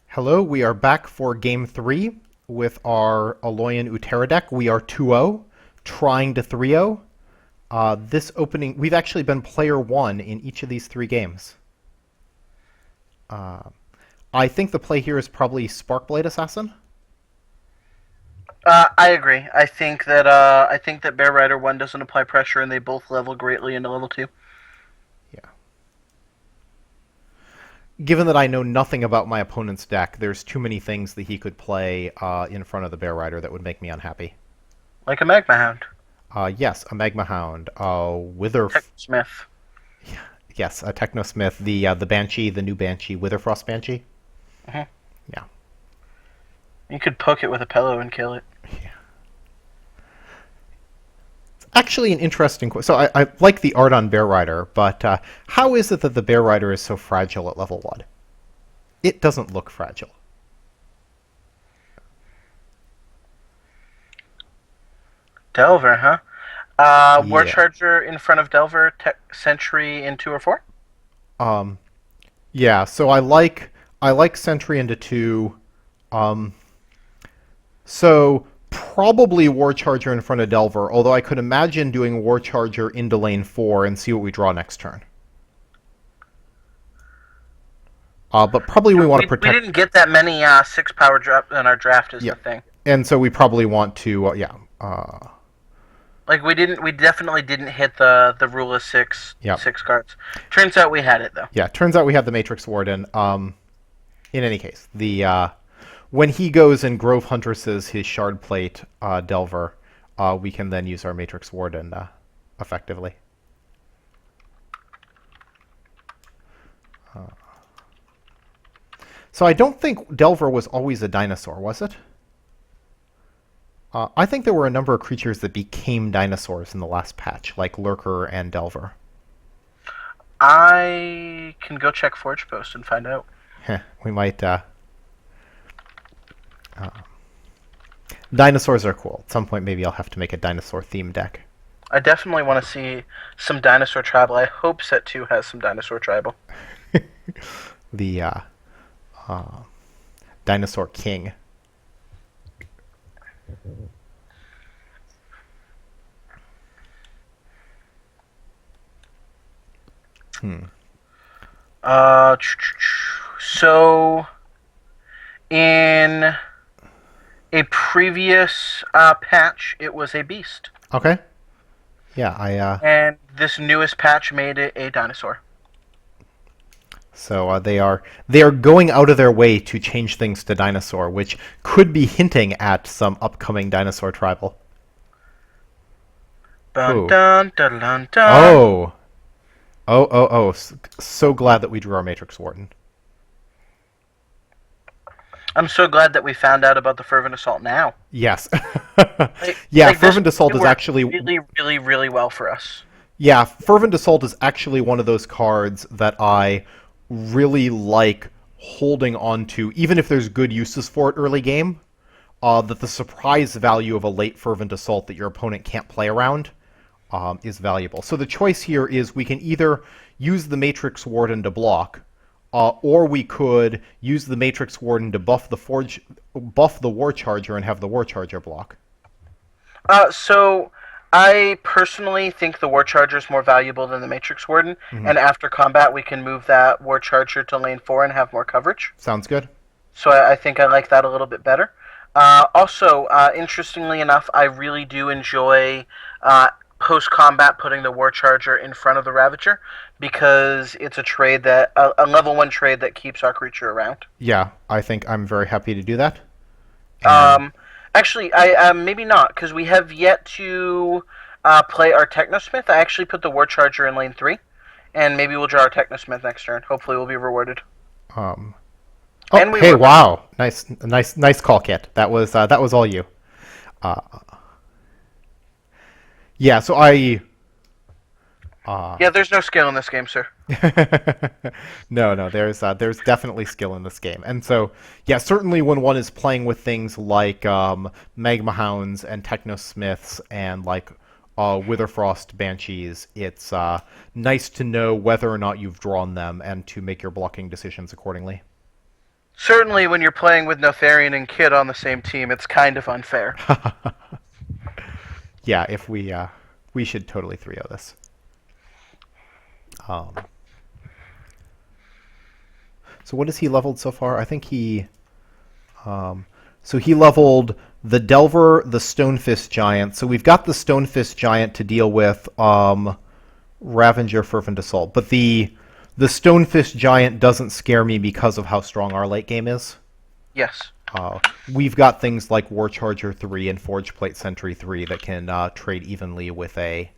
Hello, we are back for Game 3 with our Aloyan Utera deck. We are 2-0, trying to 3-0. This opening, we've actually been player 1 in each of these 3 games. Uh, I think the play here is probably Sparkblade Assassin. I agree. I think that Bear Rider 1 doesn't apply pressure, and they both level greatly into level 2. Yeah. Given that I know nothing about my opponent's deck, there's too many things that he could play in front of the Bear Rider that would make me unhappy. Like a Magma Hound. Yes, a Magma Hound, Wither. Smith. Yes, a Technosmith, the Banshee, the new Banshee, Witherfrost Banshee. Hmm. Yeah. You could poke it with a pillow and kill it. Yeah. Actually, an interesting question. So I like the art on Bear Rider, but how is it that the Bear Rider is so fragile at level 1? It doesn't look fragile. Delver, huh? War Yeah. Charger in front of Delver, Sentry in 2 or 4? Um, yeah, so I like Sentry into 2. Um, so probably War Charger in front of Delver, although I could imagine doing War Charger into lane 4 and see what we draw next turn. But probably we want to We protect. didn't get that many 6 power drop in our draft, is Yeah, the thing. and so we probably want to yeah. Like, we definitely didn't hit the rule of 6, Yeah. 6 cards. Turns out we had it, though. Yeah, turns out we have the Matrix Warden. In any case, the when he goes and Grove Huntresses his Shard Plate Delver, we can then use our Matrix Warden effectively. So I don't think Delver was always a dinosaur, was it? I think there were a number of creatures that became dinosaurs in the last patch, like Lurker and Delver. I can go check Forge Post and find out. We might. Uh, Dinosaurs are cool. At some point, maybe I'll have to make a dinosaur themed deck. I definitely want to see some dinosaur tribal. I hope set 2 has some dinosaur tribal. The uh, Dinosaur King. Hmm. Uh, so in a previous patch, it was a beast, Okay. Yeah, I. and this newest patch made it a dinosaur. So they are going out of their way to change things to dinosaur, which could be hinting at some upcoming dinosaur tribal. Dun Ooh. dun dun dun dun. Oh. Oh. So glad that we drew our Matrix Warden. I'm so glad that we found out about the fervent assault now. Yes. Like, Yeah, like this Fervent Assault is worked actually. really, really, really well for us. Yeah, Fervent Assault is actually one of those cards that I really like holding on to, even if there's good uses for it early game. That the surprise value of a late Fervent Assault that your opponent can't play around is valuable. So the choice here is we can either use the Matrix Warden to block, or we could use the Matrix Warden to buff the War Charger and have the War Charger block. So I personally think the War Charger is more valuable than the Matrix Warden, Hmm. and after combat we can move that War Charger to lane 4 and have more coverage. Sounds good. So I think I like that a little bit better. Also, interestingly enough, I really do enjoy post combat putting the War Charger in front of the Ravager because it's a level 1 trade that keeps our creature around. Yeah, I think I'm very happy to do that. And Um, Actually, I maybe not because we have yet to play our Technosmith. I actually put the War Charger in lane 3, and maybe we'll draw our Technosmith next turn. Hopefully, we'll be rewarded. um, And oh, we hey, were. wow, nice call, Kit. That was all you. Uh, yeah, so I. Yeah, there's no skill in this game, sir. No, there's definitely skill in this game, and so yeah, certainly when one is playing with things like Magma Hounds and Technosmiths and like Witherfrost Banshees, it's nice to know whether or not you've drawn them and to make your blocking decisions accordingly. Certainly, when you're playing with Notharian and Kid on the same team, it's kind of unfair. Yeah, if we should totally 3-0 this. Um, so what has he leveled so far? I think so he leveled the Delver, the Stonefist Giant. So we've got the Stonefist Giant to deal with Ravager, Fervent Assault. But the Stonefist Giant doesn't scare me because of how strong our late game is. Yes. We've got things like War Charger 3 and Forge Plate Sentry 3 that can trade evenly with a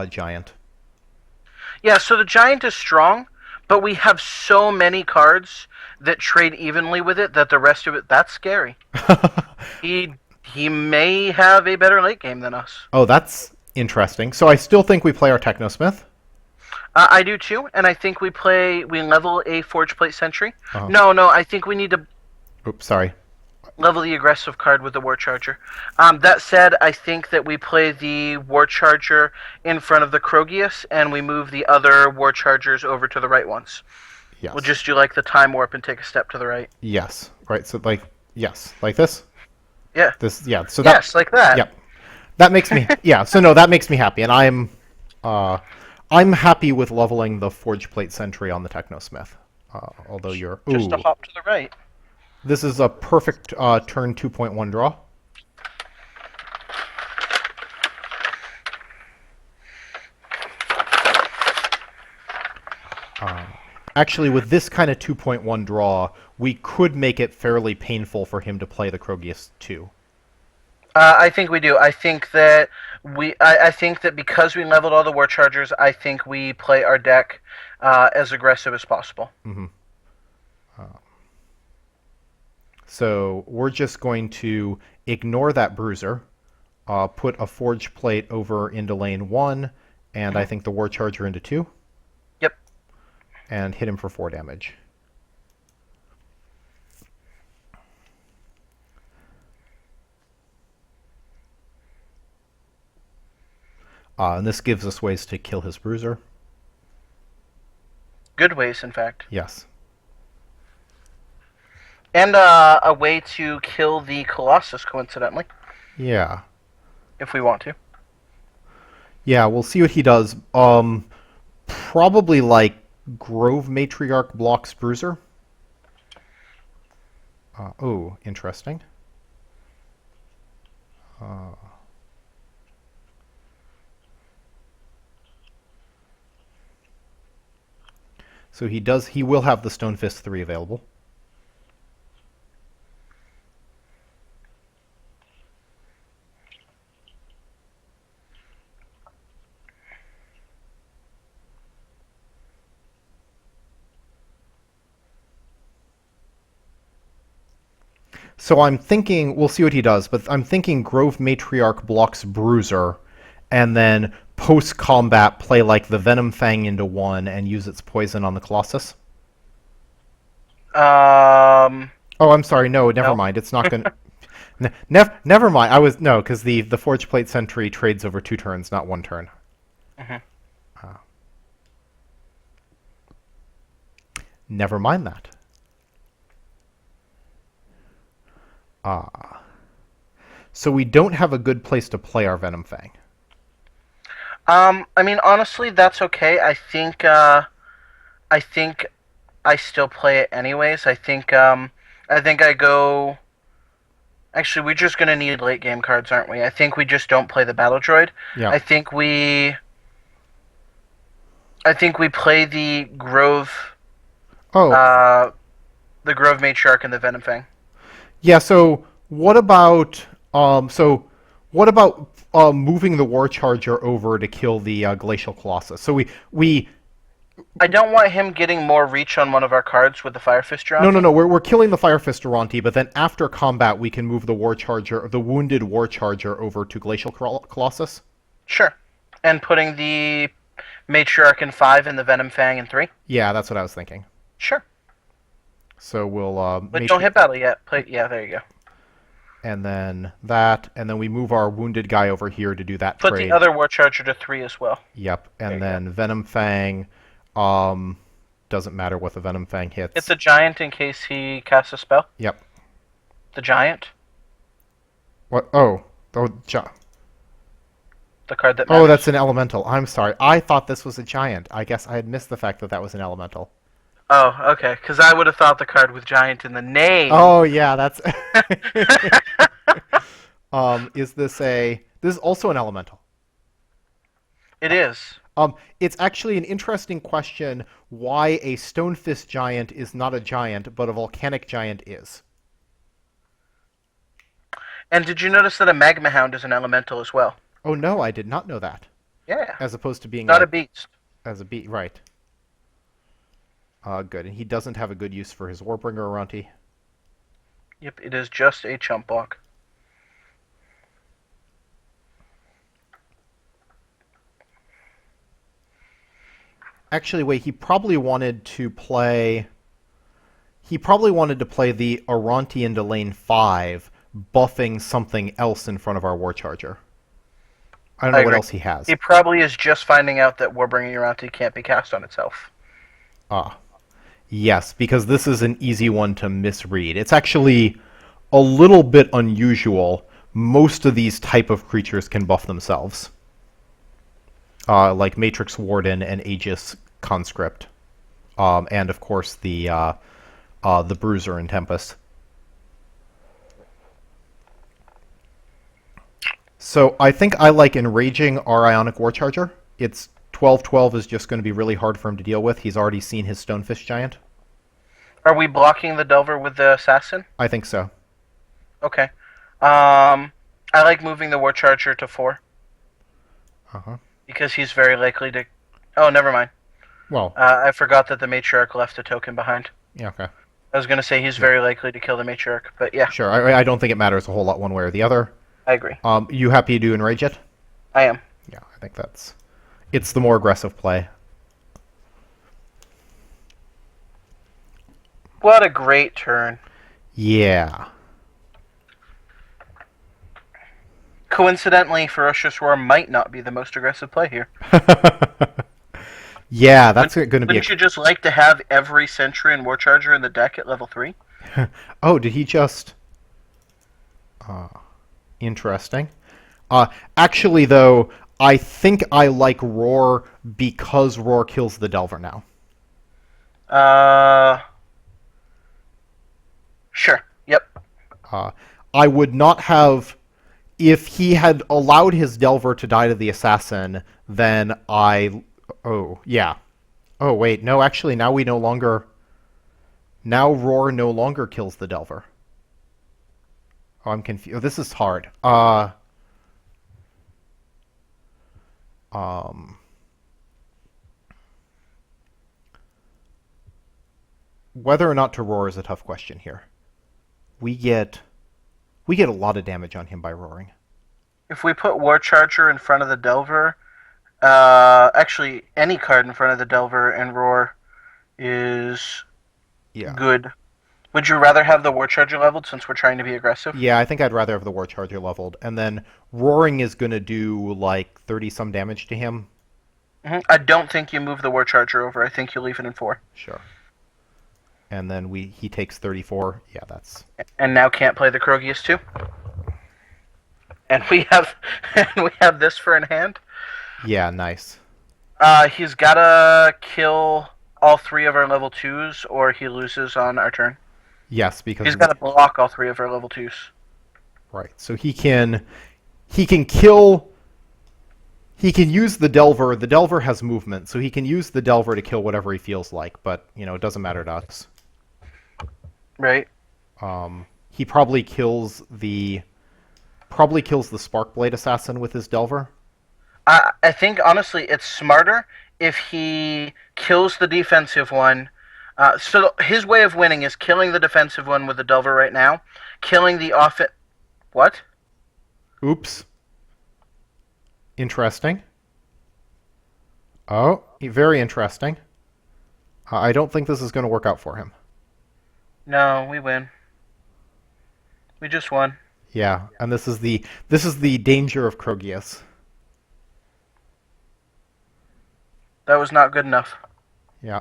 Giant. Yeah, so the Giant is strong, but we have so many cards that trade evenly with it that the rest of it, that's scary. He may have a better late game than us. Oh, that's interesting. So I still think we play our Technosmith. I do too, and I think we level a Forge Plate Sentry. Uh-huh. No, I think we need to Oops, sorry. level the aggressive card with the War Charger. That said, I think that we play the War Charger in front of the Krogius, and we move the other War Chargers over to the right ones. Yes. We'll just do like the Time Warp and take a step to the right. Yes. Right. So yes, like this. Yeah. This. Yeah. So yes, like that. Yep. That makes me. Yeah. So no, that makes me happy, and I'm happy with leveling the Forge Plate Sentry on the Technosmith. Although you're just a hop to the right. This is a perfect turn 2.1 draw. Actually, with this kind of 2.1 draw, we could make it fairly painful for him to play the Krogius 2. I think we do. I think that I think that because we leveled all the War Chargers, I think we play our deck as aggressive as possible. Mm-hmm. So we're just going to ignore that Bruiser, put a Forge Plate over into lane 1, and I think the War Charger into 2. Yep. And hit him for 4 damage. And this gives us ways to kill his Bruiser. Good ways, in fact. Yes. And a way to kill the Colossus, coincidentally. Yeah. If we want to. Yeah, we'll see what he does. Probably like Grove Matriarch blocks Bruiser. Oh, interesting. So he will have the Stonefist 3 available. So I'm thinking, we'll see what he does, but I'm thinking Grove Matriarch blocks Bruiser, and then post-combat play like the Venom Fang into 1 and use its poison on the Colossus. Oh, I'm sorry. No, never mind. It's not going to... Never mind. No, because the Forge Plate Sentry trades over 2 turns, not 1 turn. Mm-hmm. Never mind that. So we don't have a good place to play our Venom Fang. I mean, honestly, that's okay. I think I still play it anyways. I think I go... Actually, we're just going to need late game cards, aren't we? I think we just don't play the Battle Droid. Yeah. I think we play the Grove... Oh. The Grove Matriarch and the Venom Fang. Yeah, so what about moving the War Charger over to kill the Glacial Colossus? So we I don't want him getting more reach on one of our cards with the Fire Fist Durante. No, we're killing the Fire Fist Durante, but then after combat we can move the War Charger, the wounded War Charger, over to Glacial Colossus. Sure. And putting the Matriarch in 5 and the Venom Fang in 3? Yeah, that's what I was thinking. Sure. So we'll but don't hit battle yet. Yeah, there you go. And then that, and then we move our wounded guy over here to do that Put trade. the other War Charger to 3 as well. Yep, and then Venom Fang, the doesn't matter what the Venom Fang It's hits. a giant in case he casts a spell. Yep. The giant, What? Oh. the card that Oh, that's matters. an elemental. I'm sorry. I thought this was a giant. I guess I had missed the fact that that was an elemental. Oh, okay. Because I would have thought the card with giant in the name. Oh, yeah, that's... is this a... This is also an elemental. It is. It's actually an interesting question why a Stone Fist giant is not a giant, but a volcanic giant is. And did you notice that a magma hound is an elemental as well? Oh, no, I did not know that. Yeah. As opposed to being Not a like... beast. As a beat, right. Good. And he doesn't have a good use for his Warbringer Aronti. Yep, it is just a chump block. Actually, wait, he probably wanted to play... He probably wanted to play the Aronti into lane 5, buffing something else in front of our War Charger. I don't I know what agree. else he has. He probably is just finding out that Warbringer Uranti can't be cast on itself. Ah. Yes, because this is an easy one to misread. It's actually a little bit unusual. Most of these type of creatures can buff themselves. Like Matrix Warden and Aegis Conscript. And of course the Bruiser and Tempest. So I think I like enraging our Ionic War Charger. It's 12/12 is just going to be really hard for him to deal with. He's already seen his Stonefish Giant. Are we blocking the Delver with the Assassin? I think so. Okay. I like moving the War Charger to 4. Uh-huh. Because he's very likely to... Oh, never mind. Well, I forgot that the Matriarch left a token behind. yeah, okay. I was going to say he's very likely to kill the Matriarch, but yeah, Sure. I don't think it matters a whole lot one way or the other. I agree. You happy to enrage it? I am. Yeah, I think it's the more aggressive play. What a great turn. Yeah. Coincidentally, Ferocious Roar might not be the most aggressive play here. Yeah, that's going to be Wouldn't you just like to have every Sentry and War Charger in the deck at level 3? Oh, did he just... Interesting. Actually, though, I think I like Roar because Roar kills the Delver now. Sure. Yep. I would not have... If he had allowed his Delver to die to the Assassin, then I... Oh, yeah. Oh, wait. No, actually, now we no longer... Now Roar no longer kills the Delver. Oh, I'm confused. Oh, this is hard. Whether or not to roar is a tough question here. We get a lot of damage on him by roaring. If we put War Charger in front of the Delver, actually any card in front of the Delver and Roar is good. Would you rather have the War Charger leveled since we're trying to be aggressive? Yeah, I think I'd rather have the War Charger leveled. And then roaring is going to do like 30-some damage to him. I don't think you move the War Charger over. I think you leave it in 4. Sure. And then he takes 34. Yeah, that's... And now can't play the Krogius too. And we have this for in hand. Yeah, nice. He's gotta kill all 3 of our level 2s, or he loses on our turn. Yes, because He's gotta block all 3 of our level 2s. Right. So he can kill. He can use the Delver. The Delver has movement, so he can use the Delver to kill whatever he feels like. But it doesn't matter to us. Right. He probably kills the Sparkblade Assassin with his Delver. I think honestly, it's smarter if he kills the defensive one. So his way of winning is killing the defensive one with the Delver right now, killing the What? Oops. Interesting. Oh, very interesting. I don't think this is going to work out for him. No, we win. We just won. Yeah, and this is the danger of Krogius. That was not good enough. Yeah.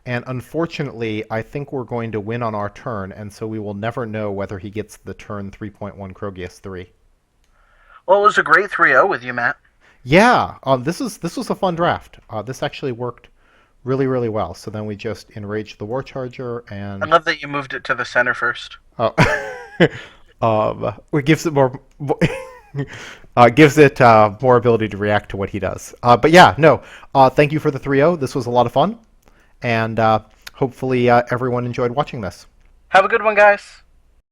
And unfortunately, I think we're going to win on our turn, and so we will never know whether he gets the turn 3.1 Krogius 3. Well, it was a great 3-0 with you, Matt. Yeah, this was a fun draft. This actually worked really, really well. So then we just enraged the War Charger I and love that you moved it to the center first. uh, it gives it more gives it more ability to react to what he does. But yeah, no. Thank you for the 3-0. This was a lot of fun, and hopefully everyone enjoyed watching this. Have a good one, guys.